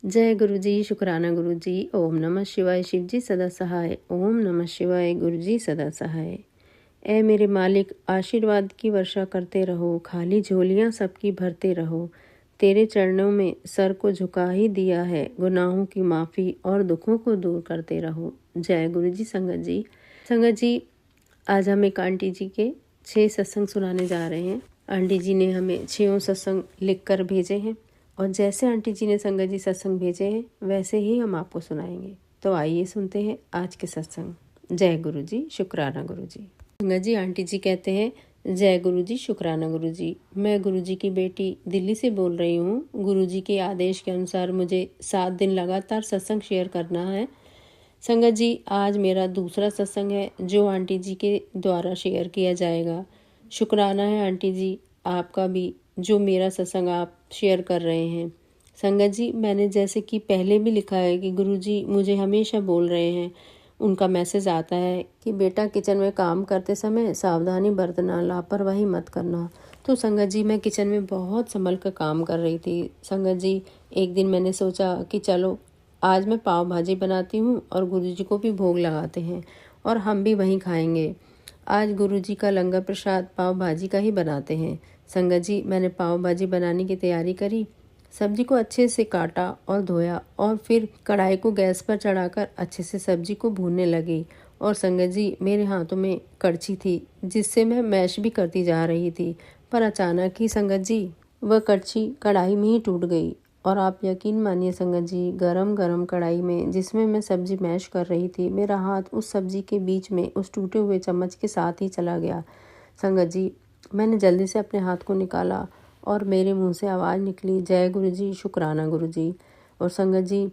जय गुरु जी, शुक्राना गुरु जी। ओम नमः शिवाय, शिव जी सदा सहाय। ओम नमः शिवाय, गुरु जी सदा सहाय। ऐ मेरे मालिक, आशीर्वाद की वर्षा करते रहो, खाली झोलियां सबकी भरते रहो। तेरे चरणों में सर को झुका ही दिया है, गुनाहों की माफ़ी और दुखों को दूर करते रहो। जय गुरु जी। संगत जी, आज हम एक आंटी जी के 6 सत्संग सुनाने जा रहे हैं। आंटी जी ने हमें 6 सत्संग लिख कर भेजे हैं और जैसे आंटी जी ने संगत जी सत्संग भेजे हैं वैसे ही हम आपको सुनाएंगे। तो आइए सुनते हैं आज के सत्संग। जय गुरु जी, शुक्राना गुरु जी। संगत जी, आंटी जी कहते हैं, जय गुरु जी, शुक्राना गुरु जी। मैं गुरु जी की बेटी दिल्ली से बोल रही हूँ। गुरु जी के आदेश के अनुसार मुझे 7 दिन लगातार सत्संग शेयर करना है। संगत जी, आज मेरा दूसरा सत्संग है जो आंटी जी के द्वारा शेयर किया जाएगा। शुक्राना है आंटी जी आपका भी, जो मेरा सत्संग आप शेयर कर रहे हैं। संगत जी, मैंने जैसे कि पहले भी लिखा है कि गुरु जी मुझे हमेशा बोल रहे हैं, उनका मैसेज आता है कि बेटा किचन में काम करते समय सावधानी बरतना, लापरवाही मत करना। तो संगत जी, मैं किचन में बहुत संभल कर काम कर रही थी। संगत जी, एक दिन मैंने सोचा कि चलो आज मैं पाव भाजी बनाती हूँ और गुरु जी को भी भोग लगाते हैं और हम भी वहीं खाएंगे। आज गुरु जी का लंगर प्रसाद पाव भाजी का ही बनाते हैं। संगत जी, मैंने पाव भाजी बनाने की तैयारी करी, सब्जी को अच्छे से काटा और धोया और फिर कढ़ाई को गैस पर चढ़ाकर अच्छे से सब्जी को भूनने लगी। और संगत जी, मेरे हाथों में कड़छी थी जिससे मैं मैश भी करती जा रही थी, पर अचानक ही संगत जी वह कड़छी कढ़ाई में ही टूट गई। और आप यकीन मानिए संगत जी, गरम गरम कढ़ाई में जिसमें मैं सब्जी मैश कर रही थी, मेरा हाथ उस सब्जी के बीच में उस टूटे हुए चम्मच के साथ ही चला गया। संगत जी, मैंने जल्दी से अपने हाथ को निकाला और मेरे मुंह से आवाज़ निकली, जय गुरु जी, शुक्राना गुरु जी। और संगत जी,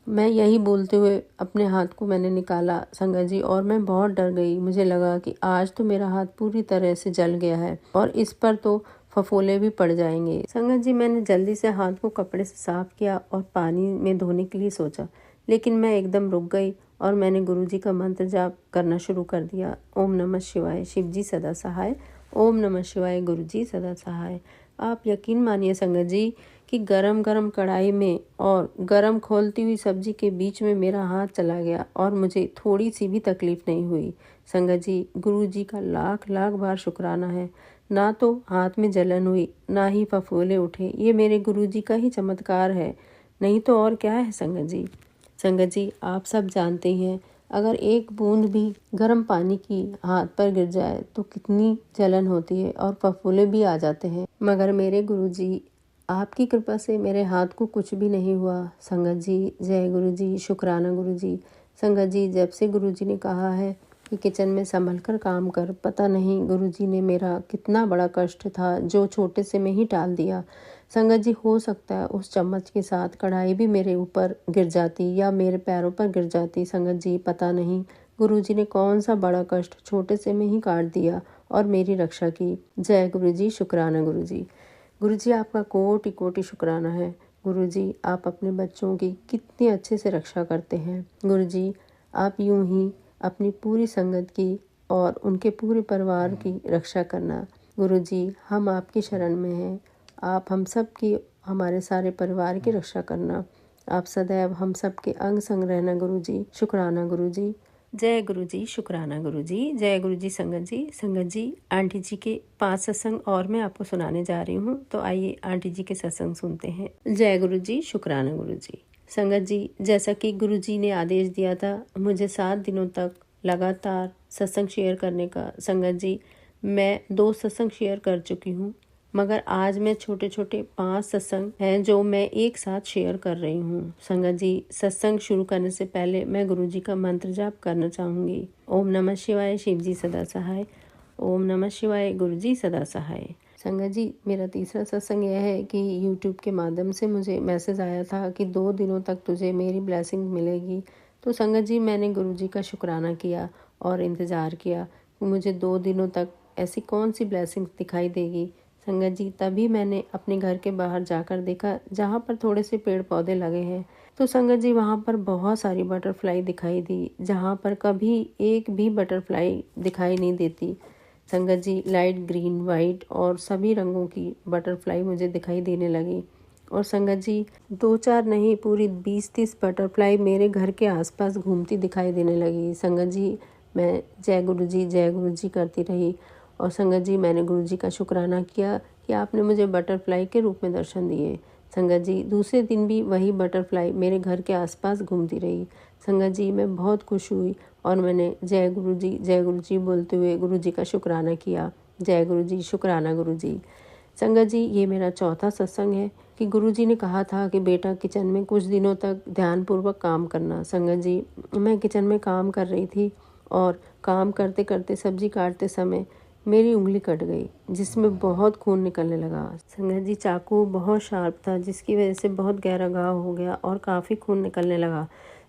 मैं यही बोलते हुए अपने हाथ को मैंने निकाला संगत जी, और मैं बहुत डर गई। मुझे लगा कि आज तो मेरा हाथ पूरी तरह से जल गया है और इस पर तो फफोले भी पड़ जाएंगे। संगत जी, मैंने जल्दी से हाथ को कपड़े से साफ किया और पानी में धोने के लिए सोचा, लेकिन मैं एकदम रुक गई और मैंने गुरु जी का मंत्र जाप करना शुरू कर दिया। ओम नमः शिवाय, शिव जी सदा सहाय। ओम नमः शिवाय, गुरु जी सदा सहाय। आप यकीन मानिए संगत जी कि गरम गरम कढ़ाई में और गरम खोलती हुई सब्जी के बीच में मेरा हाथ चला गया और मुझे थोड़ी सी भी तकलीफ नहीं हुई। संगत जी, गुरु जी का लाख लाख बार शुक्राना है। ना तो हाथ में जलन हुई, ना ही फफोले उठे। ये मेरे गुरु जी का ही चमत्कार है, नहीं तो और क्या है संगत जी। संगत जी, आप सब जानते हैं, अगर एक बूंद भी गर्म पानी की हाथ पर गिर जाए तो कितनी जलन होती है और फफोले भी आ जाते हैं। मगर मेरे गुरुजी, आपकी कृपा से मेरे हाथ को कुछ भी नहीं हुआ। संगत जी, जय गुरु जी, शुक्राना गुरु जी। संगत जी, जब से गुरु जी ने कहा है कि किचन में संभल कर काम कर, पता नहीं गुरु जी ने मेरा कितना बड़ा कष्ट था जो छोटे से में ही टाल दिया। संगत जी, हो सकता है उस चम्मच के साथ कढ़ाई भी मेरे ऊपर गिर जाती या मेरे पैरों पर गिर जाती। संगत जी, पता नहीं गुरुजी ने कौन सा बड़ा कष्ट छोटे से में ही काट दिया और मेरी रक्षा की। जय गुरु जी, शुक्राना गुरु जी। गुरु जी, आपका कोटि कोटि शुक्राना है। गुरु जी, आप अपने बच्चों की कितनी अच्छे से रक्षा करते हैं। गुरु जी, आप यूं ही अपनी पूरी संगत की और उनके पूरे परिवार की रक्षा करना। गुरु जी, हम आपकी शरण में हैं। आप हम सब की, हमारे सारे परिवार की रक्षा करना। आप सदैव हम सब के अंग संग रहना गुरु जी। शुक्राना गुरु जी। जय गुरु जी, शुक्राना गुरु जी। जय गुरु जी। संगत जी, आंटी जी के 5 सत्संग और मैं आपको सुनाने जा रही हूँ, तो आइए आंटी जी के सत्संग सुनते हैं। जय गुरु जी, शुक्राना गुरु जी। संगत जी, जैसा कि गुरु जी ने आदेश दिया था मुझे 7 दिनों तक लगातार सत्संग शेयर करने का, संगत जी मैं 2 सत्संग शेयर कर चुकी हूँ, मगर आज मैं छोटे छोटे 5 सत्संग हैं जो मैं एक साथ शेयर कर रही हूँ। संगत जी, सत्संग शुरू करने से पहले मैं गुरु जी का मंत्र जाप करना चाहूँगी। ओम नमः शिवाय, शिव जी सदा सहाय। ओम नमः शिवाय, गुरु जी सदा सहाय। संगत जी, मेरा तीसरा सत्संग यह है कि यूट्यूब के माध्यम से मुझे मैसेज आया था कि 2 दिनों तक तुझे मेरी ब्लेसिंग मिलेगी। तो संगत जी, मैंने गुरु जी का शुक्राना किया और इंतज़ार किया कि मुझे 2 दिनों तक ऐसी कौन सी ब्लेसिंग दिखाई देगी। संगत जी, तभी मैंने अपने घर के बाहर जाकर देखा जहाँ पर थोड़े से पेड़ पौधे लगे हैं। तो संगत जी, वहाँ पर बहुत सारी बटरफ्लाई दिखाई दी, जहाँ पर कभी एक भी बटरफ्लाई दिखाई नहीं देती। संगत जी, लाइट ग्रीन, वाइट और सभी रंगों की बटरफ्लाई मुझे दिखाई देने लगी और संगत जी 2-4 नहीं पूरी 20-30 बटरफ्लाई मेरे घर के आसपास घूमती दिखाई देने लगी। संगत जी मैं जय गुरु जी करती रही और संगत जी मैंने गुरु जी का शुक्राना किया कि आपने मुझे बटरफ्लाई के रूप में दर्शन दिए। संगत जी दूसरे दिन भी वही बटरफ्लाई मेरे घर के आसपास घूमती रही। संगत जी मैं बहुत खुश हुई और मैंने जय गुरु जी बोलते हुए गुरु जी का शुक्राना किया। जय गुरु जी, शुक्राना गुरु जी। संगत जी ये मेरा चौथा सत्संग है कि गुरु जी ने कहा था कि बेटा किचन में कुछ दिनों तक ध्यानपूर्वक काम करना। संगत जी मैं किचन में काम कर रही थी और काम करते करते सब्जी काटते समय मेरी उंगली कट गई जिसमें बहुत खून निकलने लगा। संगत जी चाकू बहुत शार्प था जिसकी वजह से बहुत गहरा घाव हो गया और काफ़ी खून निकलने लगा।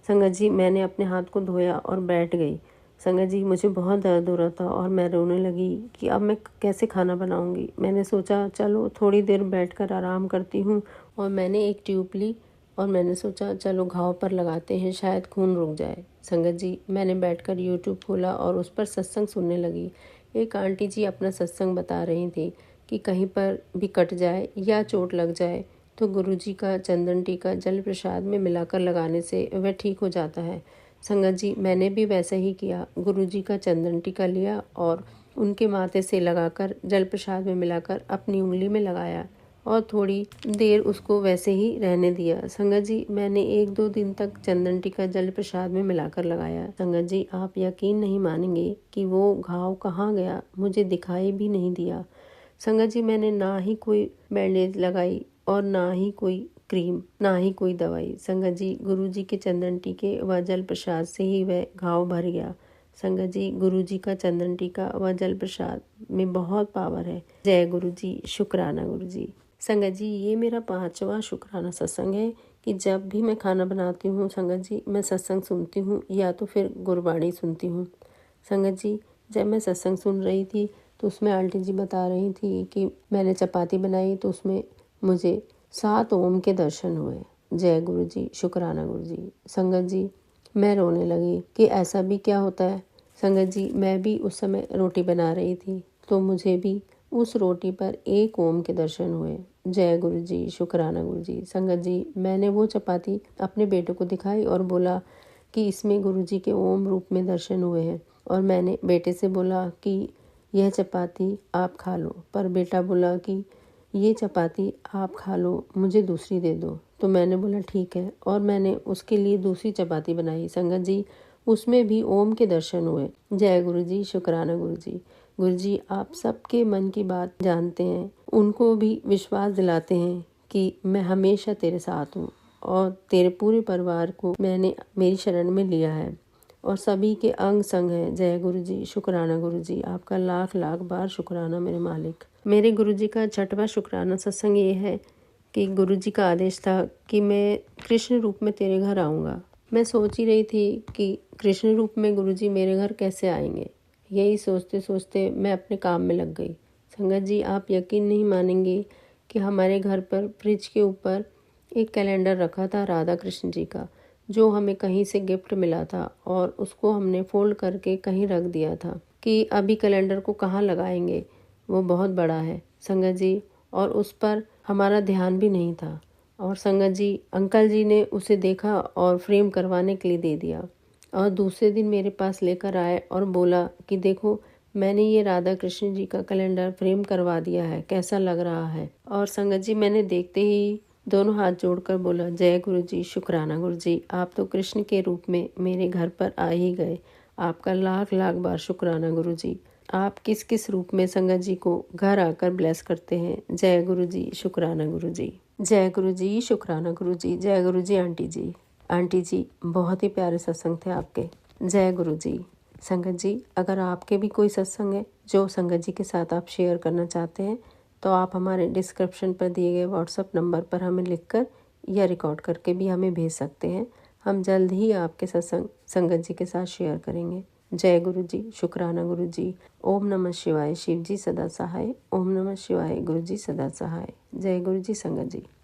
संगत जी मैंने अपने हाथ को धोया और बैठ गई। संगत जी मुझे बहुत दर्द हो रहा था और मैं रोने लगी कि अब मैं कैसे खाना बनाऊंगी। मैंने सोचा चलो थोड़ी देर बैठकर आराम करती हूँ और मैंने एक ट्यूब ली और मैंने सोचा चलो घाव पर लगाते हैं, शायद खून रुक जाए। संगत जी मैंने बैठकर यूट्यूब खोला और उस पर सत्संग सुनने लगी। एक आंटी जी अपना सत्संग बता रही थी कि कहीं पर भी कट जाए या चोट लग जाए तो गुरु जी का चंदन टीका जल प्रसाद में मिलाकर लगाने से वह ठीक हो जाता है। संगत जी मैंने भी वैसा ही किया। गुरु जी का चंदन टीका लिया और उनके माथे से लगाकर जल प्रसाद में मिलाकर अपनी उंगली में लगाया और थोड़ी देर उसको वैसे ही रहने दिया। संगत जी मैंने 1-2 दिन तक चंदन टीका जल प्रसाद में मिलाकर लगाया। संगत जी आप यकीन नहीं मानेंगे कि वो घाव कहाँ गया, मुझे दिखाई भी नहीं दिया। संगत जी मैंने ना ही कोई बैंडेज लगाई और ना ही कोई क्रीम, ना ही कोई दवाई। संगत जी गुरु जी के चंदन टीके व जल प्रसाद से ही वह घाव भर गया। संगत जी गुरु जी का चंदन टीका व जल प्रसाद में बहुत पावर है। जय गुरु जी, शुक्राना गुरु जी। संगत जी ये मेरा 5वां शुक्राना सत्संग है कि जब भी मैं खाना बनाती हूँ संगत जी मैं सत्संग सुनती हूँ या तो फिर गुरबाणी सुनती हूँ। संगत जी जब मैं सत्संग सुन रही थी तो उसमें आंटी जी बता रही थी कि मैंने चपाती बनाई तो उसमें मुझे 7 ओम के दर्शन हुए। जय गुरु जी, शुक्राना गुरु जी। संगत जी मैं रोने लगी कि ऐसा भी क्या होता है। संगत जी मैं भी उस समय रोटी बना रही थी तो मुझे भी उस रोटी पर 1 ओम के दर्शन हुए। जय गुरु जी, शुक्राना गुरु जी। संगत जी मैंने वो चपाती अपने बेटे को दिखाई और बोला कि इसमें गुरु जी के ओम रूप में दर्शन हुए हैं और मैंने बेटे से बोला कि यह चपाती आप खा लो, पर बेटा बोला कि ये चपाती आप खा लो, मुझे दूसरी दे दो। तो मैंने बोला ठीक है और मैंने उसके लिए दूसरी चपाती बनाई। संगत जी उसमें भी ओम के दर्शन हुए। जय गुरु जी, शुक्राना गुरु जी। गुरु जी आप सबके मन की बात जानते हैं, उनको भी विश्वास दिलाते हैं कि मैं हमेशा तेरे साथ हूँ और तेरे पूरे परिवार को मैंने मेरी शरण में लिया है और सभी के अंग संग है। जय गुरु जी, शुक्राना गुरु जी। आपका लाख लाख बार शुक्राना मेरे मालिक। मेरे गुरु जी का 6वां शुक्राना सत्संग ये है कि गुरु जी का आदेश था कि मैं कृष्ण रूप में तेरे घर आऊँगा। मैं सोच ही रही थी कि कृष्ण रूप में गुरु जी मेरे घर कैसे आएंगे। यही सोचते सोचते मैं अपने काम में लग गई। संगत जी आप यकीन नहीं मानेंगे कि हमारे घर पर फ्रिज के ऊपर एक कैलेंडर रखा था राधा कृष्ण जी का, जो हमें कहीं से गिफ्ट मिला था और उसको हमने फोल्ड करके कहीं रख दिया था कि अभी कैलेंडर को कहाँ लगाएंगे, वो बहुत बड़ा है संगत जी, और उस पर हमारा ध्यान भी नहीं था। और संगत जी अंकल जी ने उसे देखा और फ्रेम करवाने के लिए दे दिया और दूसरे दिन मेरे पास लेकर आए और बोला कि देखो मैंने ये राधा कृष्ण जी का कैलेंडर फ्रेम करवा दिया है, कैसा लग रहा है। और संगत जी मैंने देखते ही दोनों हाथ जोड़कर बोला जय गुरु जी, शुक्राना गुरु जी। आप तो कृष्ण के रूप में मेरे घर पर आ ही गए। आपका लाख लाख बार शुक्राना गुरु जी। आप किस किस रूप में संगत जी को घर आकर ब्लेस करते हैं। जय गुरु जी, शुक्राना गुरु जी। जय गुरु जी, शुक्राना गुरु जी। जय गुरु जी आंटी जी। आंटी जी बहुत ही प्यारे सत्संग थे आपके। जय गुरु जी। संगत जी अगर आपके भी कोई सत्संग है जो संगत जी के साथ आप शेयर करना चाहते हैं तो आप हमारे डिस्क्रिप्शन पर दिए गए व्हाट्सएप नंबर पर हमें लिखकर या रिकॉर्ड करके भी हमें भेज सकते हैं। हम जल्द ही आपके सत्संग संगत जी के साथ शेयर करेंगे। जय गुरु जी, शुक्राना गुरु जी। ओम नमः शिवाय, शिव जी सदा सहाय। ओम नमः शिवाय, गुरु जी सदा सहाय। जय गुरु जी, संगत जी।